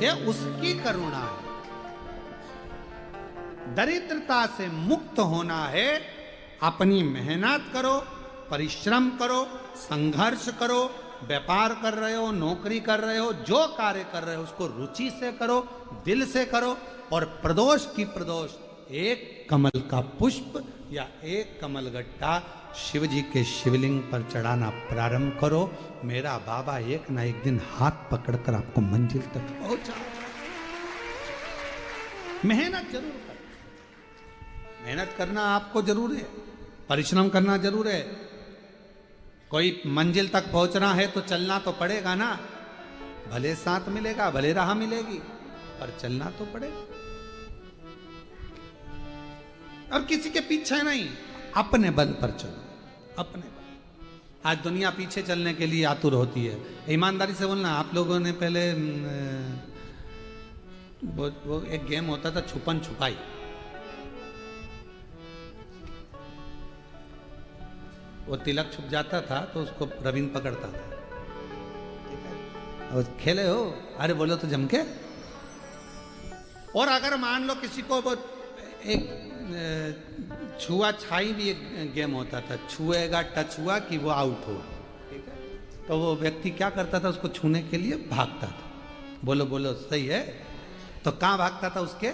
ये उसकी करुणा है। दरिद्रता से मुक्त होना है, अपनी मेहनत करो, परिश्रम करो, संघर्ष करो, व्यापार कर रहे हो, नौकरी कर रहे हो, जो कार्य कर रहे हो उसको रुचि से करो, दिल से करो, और प्रदोष की प्रदोष एक कमल का पुष्प या एक कमल गट्टा शिव जी के शिवलिंग पर चढ़ाना प्रारंभ करो। मेरा बाबा एक ना एक दिन हाथ पकड़कर आपको मंजिल तक पहुंचा। मेहनत जरूर कर, मेहनत करना आपको जरूर है, परिश्रम करना जरूर है। कोई मंजिल तक पहुंचना है तो चलना तो पड़ेगा ना, भले साथ मिलेगा, भले राह मिलेगी, पर चलना तो पड़ेगा। और किसी के पीछे नहीं, अपने बल पर चलो, अपने बल। आज दुनिया पीछे चलने के लिए आतुर होती है। ईमानदारी से बोलना, आप लोगों ने पहले वो एक गेम होता था छुपन छुपाई, वो तिलक छुप जाता था तो उसको रविंद्र पकड़ता था, और खेले हो, अरे बोलो तो जम के। और अगर मान लो किसी को वो एक छुआ छाई भी एक गेम होता था, छुएगा टच हुआ कि वो आउट हो, ठीक है? तो वो व्यक्ति क्या करता था, उसको छूने के लिए भागता था, बोलो बोलो सही है, तो कहाँ भागता था? उसके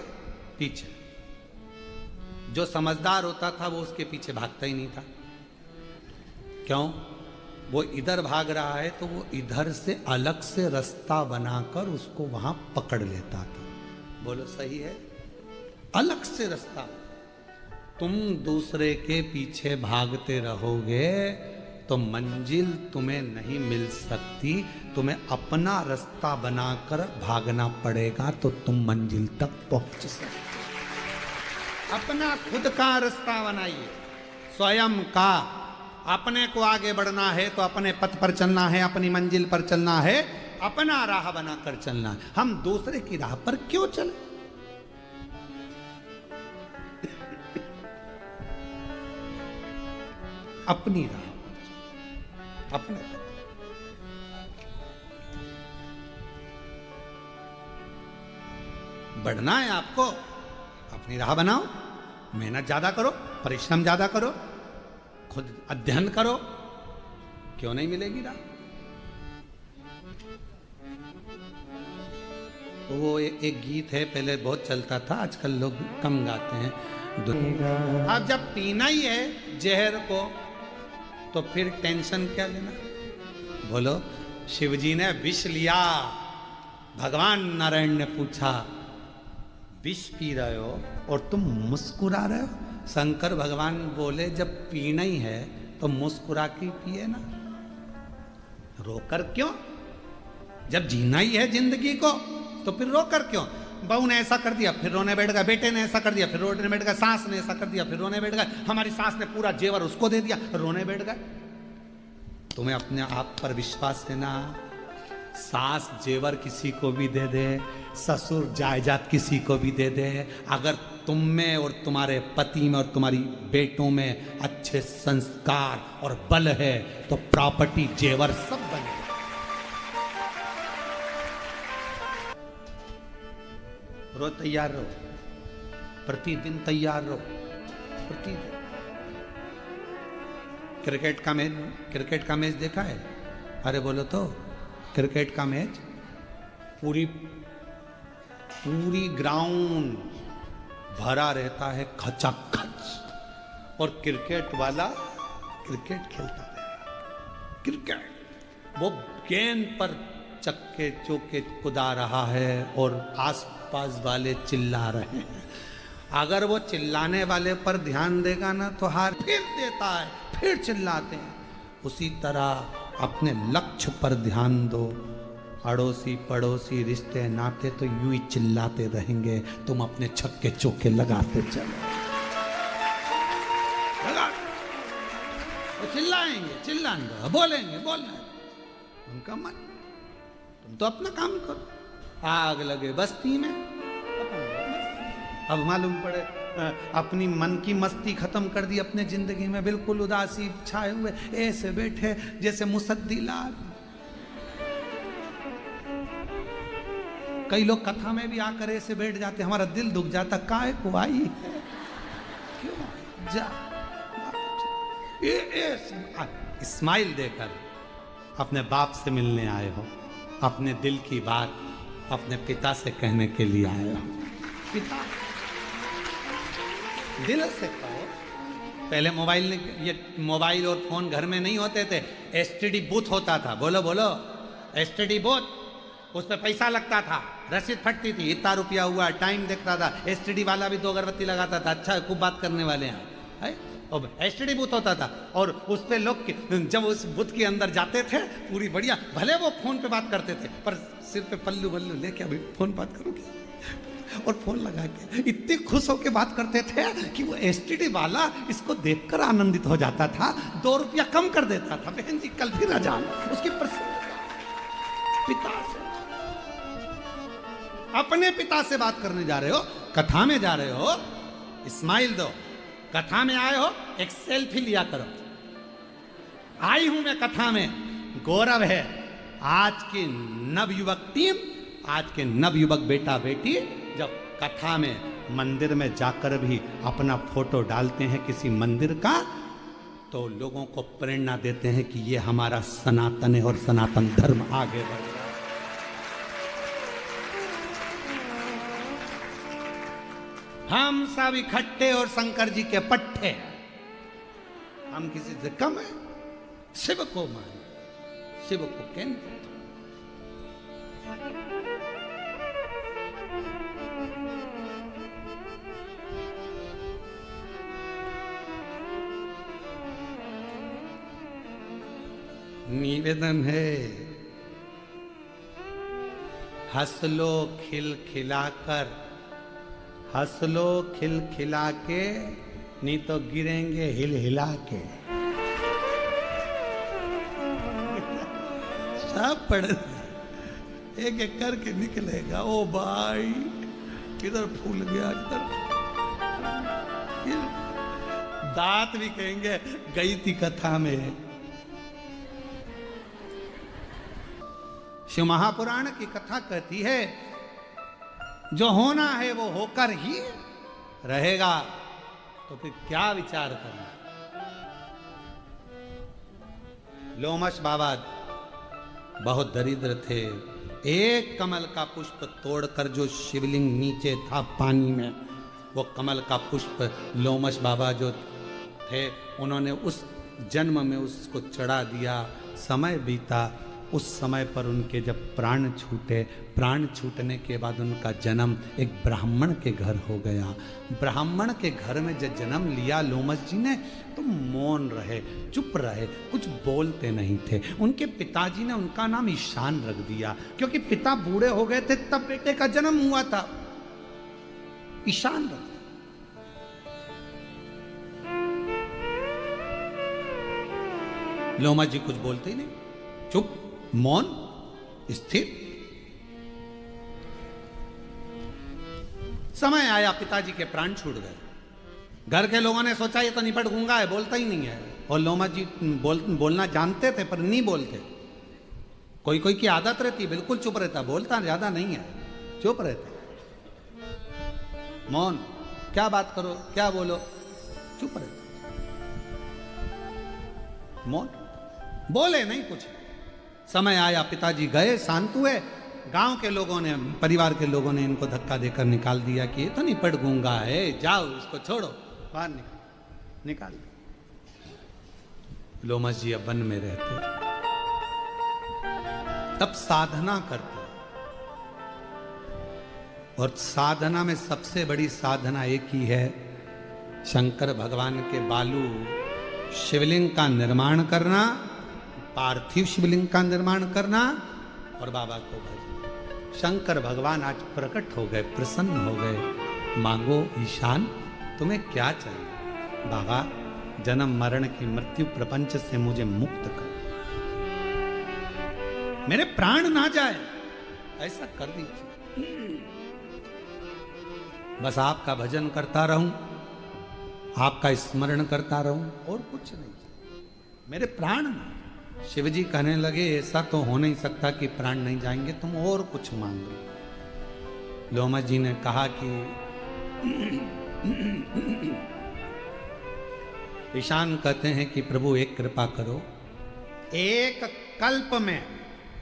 पीछे। जो समझदार होता था वो उसके पीछे भागता ही नहीं था। क्यों? वो इधर भाग रहा है तो वो इधर से अलग से रास्ता बनाकर उसको वहां पकड़ लेता था। बोलो सही है? अलग से रास्ता। तुम दूसरे के पीछे भागते रहोगे तो मंजिल तुम्हें नहीं मिल सकती, तुम्हें अपना रास्ता बनाकर भागना पड़ेगा तो तुम मंजिल तक पहुंच सकते। अपना खुद का रास्ता बनाइए, स्वयं का। अपने को आगे बढ़ना है तो अपने पथ पर चलना है, अपनी मंजिल पर चलना है, अपना राह बनाकर चलना है। हम दूसरे की राह पर क्यों चले? अपनी राह पर, अपने पथ। बढ़ना है आपको, अपनी राह बनाओ, मेहनत ज्यादा करो, परिश्रम ज्यादा करो, खुद अध्ययन करो, क्यों नहीं मिलेगी राह? तो वो एक गीत है, पहले बहुत चलता था, आजकल लोग कम गाते हैं। अब जब पीना ही है जहर को तो फिर टेंशन क्या लेना? बोलो, शिवजी ने विष लिया, भगवान नारायण ने पूछा विष पी रहे हो और तुम मुस्कुरा रहे हो? शंकर भगवान बोले जब पीना ही है तो मुस्कुरा के पिए ना, रोकर क्यों? जब जीना ही है जिंदगी को तो फिर रोकर क्यों? बहू ने ऐसा कर दिया फिर रोने बैठ गया, बेटे ने ऐसा कर दिया फिर रोने बैठ गया, सास ने ऐसा कर दिया फिर रोने बैठ गया, हमारी सास ने पूरा जेवर उसको दे दिया, रोने बैठ गए। तुम्हें अपने आप पर विश्वास है ना? सास जेवर किसी को भी दे दे, ससुर जायदाद किसी को भी दे दे, अगर तुम में और तुम्हारे पति में और तुम्हारी बेटों में अच्छे संस्कार और बल है तो प्रॉपर्टी जेवर सब बने। रो तैयार रहो, प्रतिदिन तैयार रहो, प्रतिदिन। क्रिकेट का मैच देखा है? अरे बोलो तो, क्रिकेट का मैच पूरी ग्राउंड भरा रहता है खचाखच, और क्रिकेट वाला क्रिकेट खेलता है। क्रिकेट वो गेंद पर चक्के चौके कुदा रहा है और आसपास वाले चिल्ला रहे हैं। अगर वो चिल्लाने वाले पर ध्यान देगा ना तो हार फिर देता है, फिर चिल्लाते हैं। उसी तरह अपने लक्ष्य पर ध्यान दो। अड़ोसी पड़ोसी रिश्ते नाते तो यूं ही चिल्लाते रहेंगे, तुम अपने छक्के चौके लगाते चलो। वो चिल्लाएंगे, चिल्लाएंगे, बोलेंगे, उनका मन। तुम तो अपना काम करो। आग लगे बस्ती में, अब मालूम पड़े अपनी मन की मस्ती खत्म कर दी, अपने जिंदगी में बिल्कुल उदासी छाए हुए ऐसे बैठे जैसे मुसद्दी लाल। कई लोग कथा में भी आकर ऐसे बैठ जाते, हमारा दिल दुख जाता, काहे को आई, क्यों आई? जा स्माइल देकर अपने बाप से मिलने आए हो, अपने दिल की बात अपने पिता से कहने के लिए आए हो। पिता दिल से कहो। पहले मोबाइल और फोन घर में नहीं होते थे, एसटीडी बूथ होता था, बोलो बोलो, एसटीडी बूथ, उस पर पैसा लगता था, रसीद फटती थी, इतना रुपया हुआ, टाइम देखता था, एसटीडी वाला भी 2 अगरबत्ती लगाता था, अच्छा खूब बात करने वाले हैं, और एसटीडी बूथ होता था, और उस पे लोग जब उस बूथ के अंदर जाते थे पूरी बढ़िया, भले वो फोन पे बात करते थे पर सिर पे पल्लू वल्लू लेके अभी फोन बात करोगे, और फोन लगा के इतने खुश होकर बात करते थे कि वो एसटीडी वाला इसको देखकर आनंदित हो जाता था, 2 रुपया कम कर देता था। बहन जी कल फिर अजान, उसकी पिता से, अपने पिता से बात करने जा रहे हो, कथा में जा रहे हो, स्माइल दो। कथा में आए हो, एक सेल्फी लिया करो। आई हूं मैं कथा में, गौरव है आज की नवयुवक टीम, आज के नवयुवक बेटा बेटी जब कथा में मंदिर में जाकर भी अपना फोटो डालते हैं किसी मंदिर का, तो लोगों को प्रेरणा देते हैं कि ये हमारा सनातन है और सनातन धर्म आगे बढ़ रहा है। हम सब इकट्ठे और शंकर जी के पट्टे, हम किसी से कम है। शिव को माने, शिव को केंद्र। निवेदन है, हंस लो खिल खिलाकर, हंस लो खिल खिला के, नहीं तो गिरेंगे हिल हिला के। सब पढ़ एक एक करके निकलेगा। ओ भाई किधर फूल गया, किधर दांत भी कहेंगे गई थी कथा में। शिव महापुराण की कथा कहती है जो होना है वो होकर ही रहेगा, तो फिर क्या विचार करना। लोमश बाबा बहुत दरिद्र थे। एक कमल का पुष्प तोड़कर जो शिवलिंग नीचे था पानी में, वो कमल का पुष्प लोमश बाबा जो थे उन्होंने उस जन्म में उसको चढ़ा दिया। समय बीता, उस समय पर उनके जब प्राण छूटे, प्राण छूटने के बाद उनका जन्म एक ब्राह्मण के घर हो गया। ब्राह्मण के घर में जब जन्म लिया लोमश जी ने, तो मौन रहे, चुप रहे, कुछ बोलते नहीं थे। उनके पिताजी ने उनका नाम ईशान रख दिया, क्योंकि पिता बूढ़े हो गए थे तब बेटे का जन्म हुआ था। ईशान रख। लोमश जी कुछ बोलते ही नहीं, चुप, मौन, स्थिर। समय आया, पिताजी के प्राण छूट गए। घर के लोगों ने सोचा ये तो निपट गूंगा है, बोलता ही नहीं है। और लोमश जी बोलना जानते थे पर नहीं बोलते। कोई कोई की आदत रहती, बिल्कुल चुप रहता, बोलता ज्यादा नहीं है, चुप रहता, मौन। क्या बात करो, क्या बोलो, चुप रहता, मौन, बोले नहीं कुछ। समय आया, पिताजी गए, शांत हुए। गांव के लोगों ने, परिवार के लोगों ने इनको धक्का देकर निकाल दिया कि ये तो नहीं पड़ गूंगा है, जाओ इसको छोड़ो, बाहर निकाल दिया। लोमश जी अब वन में रहते, तब साधना करते, और साधना में सबसे बड़ी साधना एक ही है, शंकर भगवान के बालू शिवलिंग का निर्माण करना, पार्थिव शिवलिंग का निर्माण करना और बाबा को भजना। शंकर भगवान आज प्रकट हो गए, प्रसन्न हो गए। मांगो ईशान, तुम्हें क्या चाहिए? बाबा जन्म मरण की मृत्यु प्रपंच से मुझे मुक्त कर, मेरे प्राण ना जाए, ऐसा कर दीजिए। बस आपका भजन करता रहूं, आपका स्मरण करता रहूं, और कुछ नहीं, मेरे प्राण ना। शिवजी कहने लगे ऐसा तो हो नहीं सकता कि प्राण नहीं जाएंगे, तुम और कुछ मांगो। लोमश जी ने कहा कि ईशान कहते हैं कि प्रभु एक कृपा करो, एक कल्प में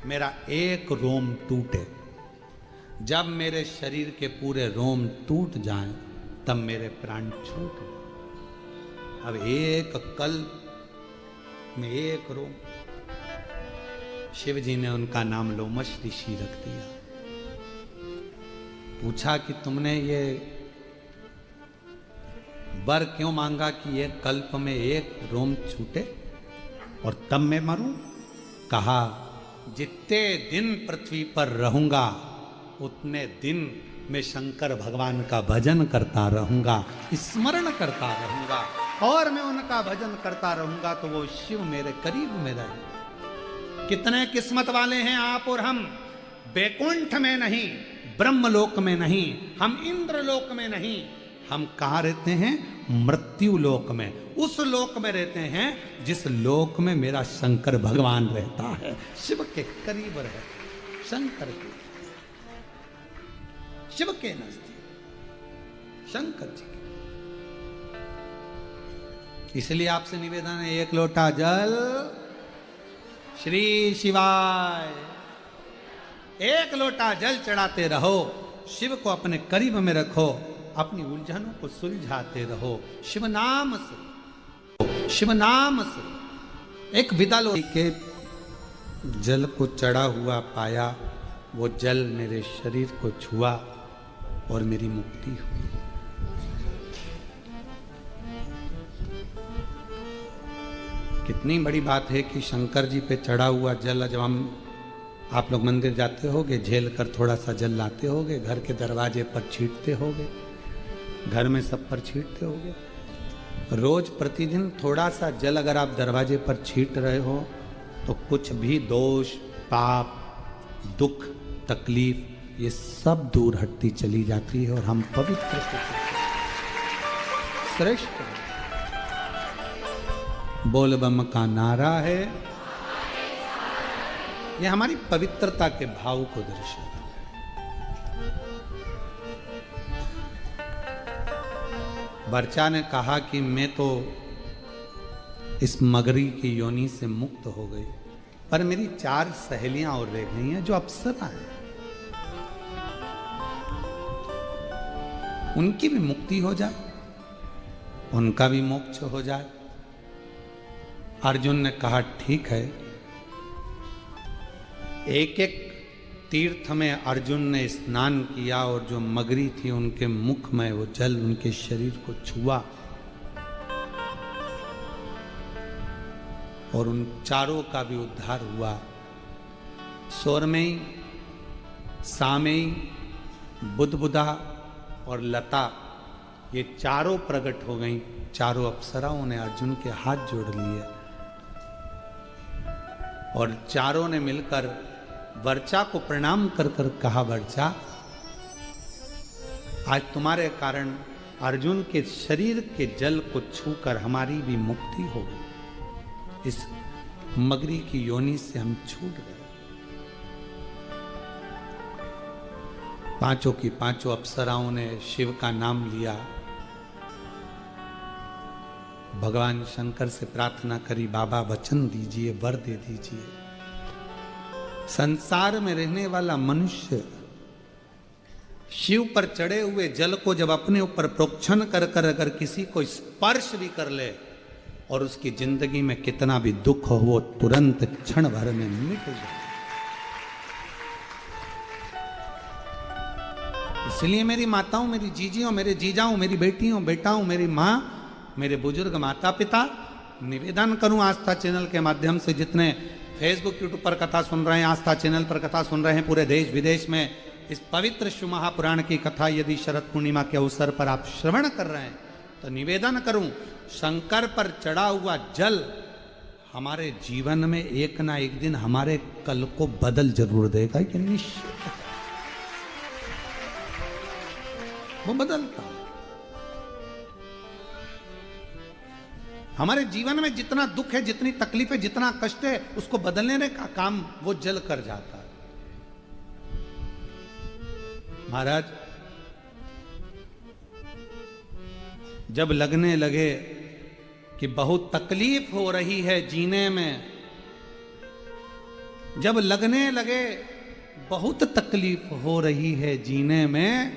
मेरा एक रोम टूटे। जब मेरे शरीर के पूरे रोम टूट जाएं तब मेरे प्राण छूट। अब एक कल्प में एक रोम। शिव जी ने उनका नाम लोमश ऋषि रख दिया। पूछा कि तुमने ये वर क्यों मांगा कि एक कल्प में एक रोम छूटे और तब मैं मरूं? कहा जितने दिन पृथ्वी पर रहूंगा उतने दिन मैं शंकर भगवान का भजन करता रहूंगा, स्मरण करता रहूंगा, और मैं उनका भजन करता रहूंगा तो वो शिव मेरे करीब में रहे। कितने किस्मत वाले हैं आप और हम। बैकुंठ में नहीं, ब्रह्मलोक में नहीं, हम इंद्रलोक में नहीं, हम कहाँ रहते हैं? मृत्यु लोक में। उस लोक में रहते हैं जिस लोक में मेरा शंकर भगवान रहता है। शिव के करीब रहे, शंकर के, शिव के नजदीक, शंकर जी के। इसलिए आपसे निवेदन है, एक लोटा जल श्री शिवाय, एक लोटा जल चढ़ाते रहो, शिव को अपने करीब में रखो, अपनी उलझनों को सुलझाते रहो शिव नाम से, शिव नाम से। एक विदा लो के जल को चढ़ा हुआ पाया, वो जल मेरे शरीर को छुआ और मेरी मुक्ति हुई। कितनी बड़ी बात है कि शंकर जी पे चढ़ा हुआ जल, जब हम आप लोग मंदिर जाते होगे, झेल कर थोड़ा सा जल लाते होगे, घर के दरवाजे पर छींटते होगे, घर में सब पर छींटते होगे। रोज प्रतिदिन थोड़ा सा जल अगर आप दरवाजे पर छींट रहे हो तो कुछ भी दोष, पाप, दुख, तकलीफ ये सब दूर हटती चली जाती है और हम पवित्र श्रेष्ठ। बोल बम का नारा है, यह हमारी पवित्रता के भाव को दर्शाता है। वर्चा ने कहा कि मैं तो इस मगरी की योनि से मुक्त हो गई, पर मेरी 4 सहेलियां और रह गई हैं जो अप्सरा हैं, उनकी भी मुक्ति हो जाए, उनका भी मोक्ष हो जाए। अर्जुन ने कहा ठीक है। एक एक तीर्थ में अर्जुन ने स्नान किया और जो मगरी थी उनके मुख में वो जल उनके शरीर को छुआ और उन चारों का भी उद्धार हुआ। सोरमेई, सामेई, बुदबुदा और लता ये चारों प्रकट हो गईं। चारों अप्सराओं ने अर्जुन के हाथ जोड़ लिए और चारों ने मिलकर वर्चा को प्रणाम कर कर कहा, वर्चा आज तुम्हारे कारण अर्जुन के शरीर के जल को छूकर हमारी भी मुक्ति हो गई। इस मगरी की योनि से हम छूट गए। पांचों की पांचों अप्सराओं ने शिव का नाम लिया, भगवान शंकर से प्रार्थना करी, बाबा वचन दीजिए, वर दे दीजिए। संसार में रहने वाला मनुष्य शिव पर चढ़े हुए जल को जब अपने ऊपर प्रोक्षण कर कर अगर किसी को स्पर्श भी कर ले और उसकी जिंदगी में कितना भी दुख हो वो तुरंत क्षण भर में मिट जाए। इसलिए मेरी माताओं, मेरी जीजियों, मेरे जीजाओं, मेरी बेटियों, बेटाओं, मेरी माँ, मेरे बुजुर्ग माता पिता, निवेदन करूं आस्था चैनल के माध्यम से जितने फेसबुक यूट्यूब पर कथा सुन रहे हैं, आस्था चैनल पर कथा सुन रहे हैं, पूरे देश विदेश में इस पवित्र शिव महापुराण की कथा यदि शरद पूर्णिमा के अवसर पर आप श्रवण कर रहे हैं तो निवेदन करूं, शंकर पर चढ़ा हुआ जल हमारे जीवन में एक ना एक दिन हमारे कल को बदल जरूर देगा। कि निश्चित वो बदलता। हमारे जीवन में जितना दुख है, जितनी तकलीफ है, जितना कष्ट है, उसको बदलने का काम वो जल कर जाता है। महाराज, जब लगने लगे कि बहुत तकलीफ हो रही है जीने में, जब लगने लगे बहुत तकलीफ हो रही है जीने में,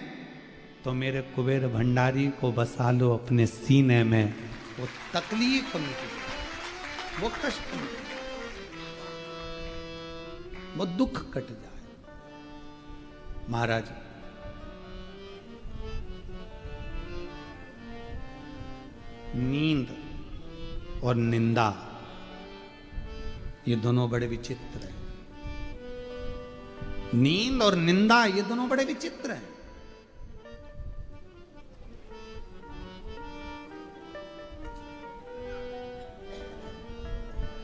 तो मेरे कुबेर भंडारी को बसा लो अपने सीने में। वो तकलीफ मिटे, वो कष्ट मिटे, वो दुख कट जाए। महाराज, नींद और निंदा ये दोनों बड़े विचित्र हैं। नींद और निंदा ये दोनों बड़े विचित्र हैं।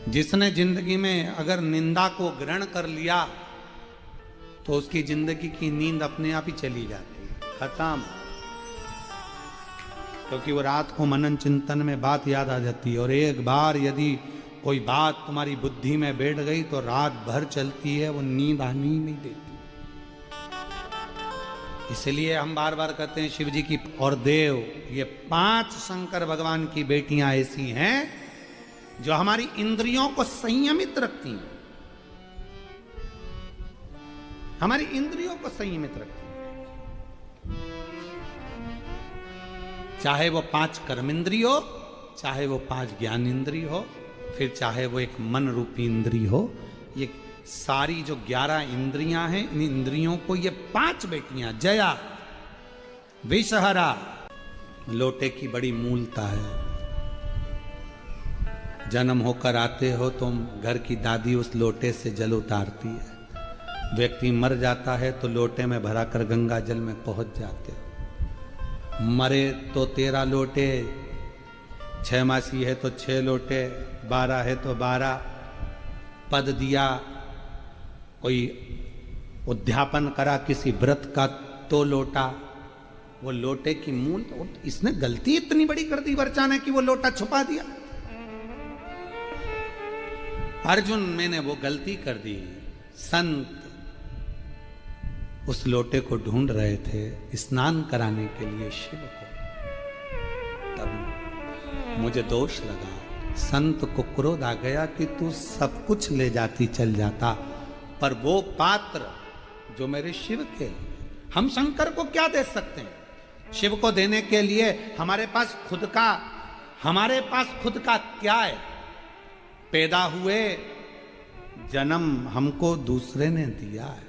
जिसने जिंदगी में अगर निंदा को ग्रहण कर लिया तो उसकी जिंदगी की नींद अपने आप ही चली जाती है, खत्म। क्योंकि वो रात को मनन चिंतन में बात याद आ जाती है, और एक बार यदि कोई बात तुम्हारी बुद्धि में बैठ गई तो रात भर चलती है, वो नींद आनी ही नहीं देती। इसलिए हम बार बार कहते हैं शिव जी की और देव, ये 5 शंकर भगवान की बेटियां ऐसी हैं जो हमारी इंद्रियों को संयमित रखती हैं, हमारी इंद्रियों को संयमित रखती हैं। चाहे वो 5 कर्म इंद्रिय हो, चाहे वो 5 ज्ञान इंद्रिय हो, फिर चाहे वो एक मन रूपी इंद्रिय हो। ये सारी जो 11 इंद्रियां हैं, इन इंद्रियों को ये 5 बेटियां, जया, विषहरा, लोटे की बड़ी मूलता है। जन्म होकर आते हो तुम, घर की दादी उस लोटे से जल उतारती है। व्यक्ति मर जाता है तो लोटे में भराकर गंगा जल में पहुंच जाते हो। मरे तो 13 लोटे, 6 मासी है तो 6 लोटे, 12 है तो 12। पद दिया, कोई उद्यापन करा किसी व्रत का तो लोटा, वो लोटे की मूल। इसने गलती इतनी बड़ी कर दी वर्चा ने कि वो लोटा छुपा दिया। अर्जुन, मैंने वो गलती कर दी। संत उस लोटे को ढूंढ रहे थे स्नान कराने के लिए शिव को, तब मुझे दोष लगा। संत को क्रोध आ गया कि तू सब कुछ ले जाती चल जाता, पर वो पात्र जो मेरे शिव के, हम शंकर को क्या दे सकते हैं? शिव को देने के लिए हमारे पास खुद का क्या है? पैदा हुए, जन्म हमको दूसरे ने दिया है,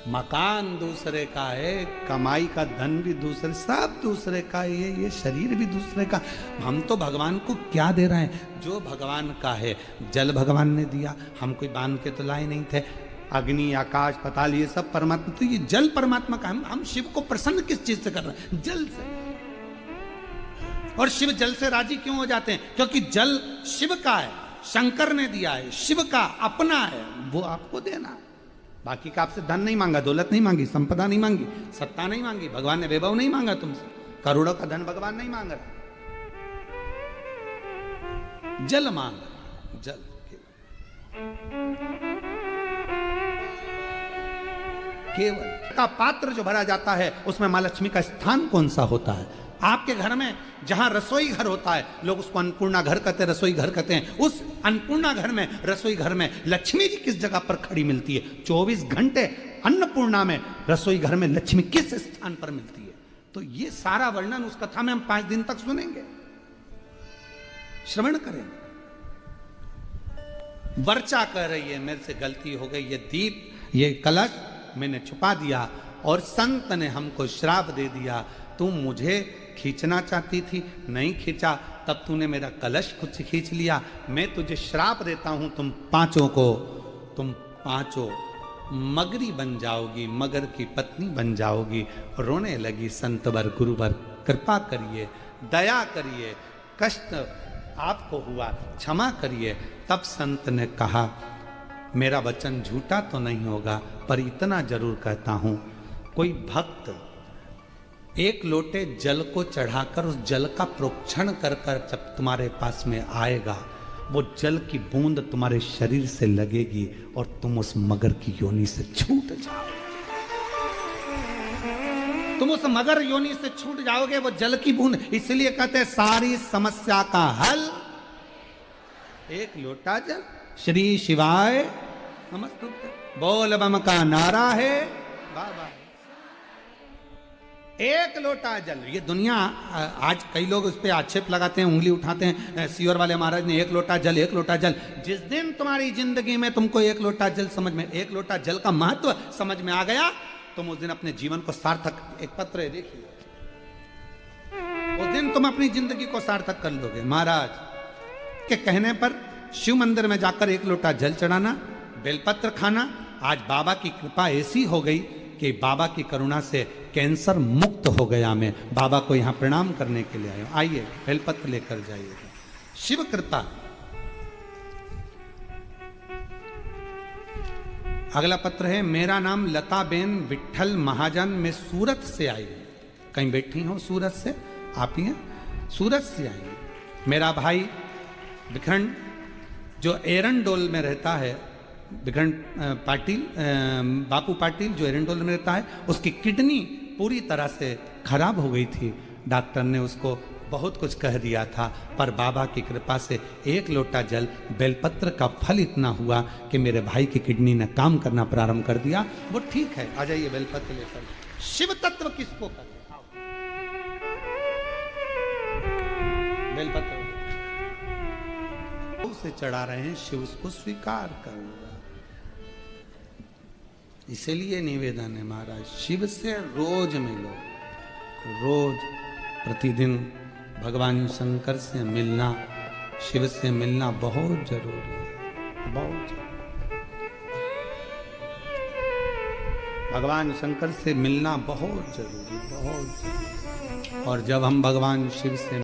मकान दूसरे का है, कमाई का धन भी दूसरे, सब दूसरे का है, ये शरीर भी दूसरे का। हम तो भगवान को क्या दे रहे हैं? जो भगवान का है। जल भगवान ने दिया, हम कोई बांध के तो लाए नहीं थे। अग्नि, आकाश, पाताल, ये सब परमात्मा, तो ये जल परमात्मा का। हम शिव को प्रसन्न किस चीज से कर रहे हैं? जल से। और शिव जल से राजी क्यों हो जाते हैं? क्योंकि जल शिव का है, शंकर ने दिया है, शिव का अपना है, वो आपको देना है। बाकी का आपसे धन नहीं मांगा, दौलत नहीं मांगी, संपदा नहीं मांगी, सत्ता नहीं मांगी, भगवान ने वैभव नहीं मांगा तुमसे, करोड़ों का धन भगवान नहीं मांग रहा, जल मांग रहा, जल केवल का पात्र जो भरा जाता है उसमें मां लक्ष्मी का स्थान कौन सा होता है? आपके घर में जहां रसोई घर होता है, लोग उसको अन्नपूर्णा घर कहते हैं, रसोई घर कहते हैं। उस अन्नपूर्णा घर में, रसोई घर में लक्ष्मी जी किस जगह पर खड़ी मिलती है? 24 घंटे अन्नपूर्णा में, रसोई घर में लक्ष्मी किस स्थान पर मिलती है? तो ये सारा वर्णन उस कथा में हम 5 दिन तक सुनेंगे, श्रवण करेंगे। वर्चा कह रही है मेरे से गलती हो गई, ये दीप, ये कलश मैंने छुपा दिया, और संत ने हमको श्राप दे दिया। तुम मुझे खींचना चाहती थी, नहीं खींचा, तब तूने मेरा कलश कुछ खींच लिया। मैं तुझे श्राप देता हूं, तुम पांचों मगरी बन जाओगी, मगर की पत्नी बन जाओगी। रोने लगी संतवर गुरुवर, कृपा करिए, दया करिए, कष्ट आपको हुआ, क्षमा करिए। तब संत ने कहा, मेरा वचन झूठा तो नहीं होगा, पर इतना जरूर कहता हूं, कोई भक्त 1 लोटे जल को चढ़ाकर उस जल का प्रोक्षण कर कर जब तुम्हारे पास में आएगा, वो जल की बूंद तुम्हारे शरीर से लगेगी और तुम उस मगर की योनि से छूट जाओ। तुम उस मगर योनि से छूट जाओगे, वो जल की बूंद। इसलिए कहते हैं सारी समस्या का हल एक लोटा जल। श्री शिवाय नमस्तुभ्यं, बोल बम का नारा है बाबा। एक लोटा जल, ये दुनिया आज कई लोग उस पर आक्षेप लगाते हैं, उंगली उठाते हैं, सीवर वाले महाराज ने एक लोटा जल, एक लोटा जल। जिस दिन तुम्हारी जिंदगी में तुमको एक लोटा जल समझ में, एक लोटा जल का महत्व समझ में आ गया, तुम उस दिन अपने जीवन को सार्थक, एक पत्र है देखिए, उस दिन तुम अपनी जिंदगी को सार्थक कर लोगे। महाराज के कहने पर शिव मंदिर में जाकर एक लोटा जल चढ़ाना, बेलपत्र खाना। आज बाबा की कृपा ऐसी हो गई कि बाबा की करुणा से कैंसर मुक्त हो गया। मैं बाबा को यहां प्रणाम करने के लिए आया हूं। आइए बेलपत्र लेकर जाइएगा, शिव कृपा। अगला पत्र है, मेरा नाम लता बेन विठल महाजन, मैं सूरत से आई हूं। कहीं बैठी हो सूरत से? आप ही हैं? सूरत से आई हूं। मेरा भाई विखंड जो एरंडोल में रहता है, विखंड पाटिल, बापू पाटिल जो एरंडोल में रहता है, उसकी किडनी पूरी तरह से खराब हो गई थी। डॉक्टर ने उसको बहुत कुछ कह दिया था, पर बाबा की कृपा से एक लोटा जल, बेलपत्र का फल इतना हुआ कि मेरे भाई की किडनी ने काम करना प्रारंभ कर दिया, वो ठीक है। आ जाइए बेलपत्र लेकर। शिव तत्व किसको कहते हैं? बेलपत्र से चढ़ा रहे हैं, शिव उसको स्वीकार करूंगा। इसीलिए निवेदन है महाराज, शिव से रोज मिलो, रोज प्रतिदिन भगवान शंकर से मिलना, शिव से मिलना बहुत जरूरी है, बहुत जरूरी। भगवान शंकर से मिलना बहुत जरूरी, बहुत जरूरी। और जब हम भगवान शिव से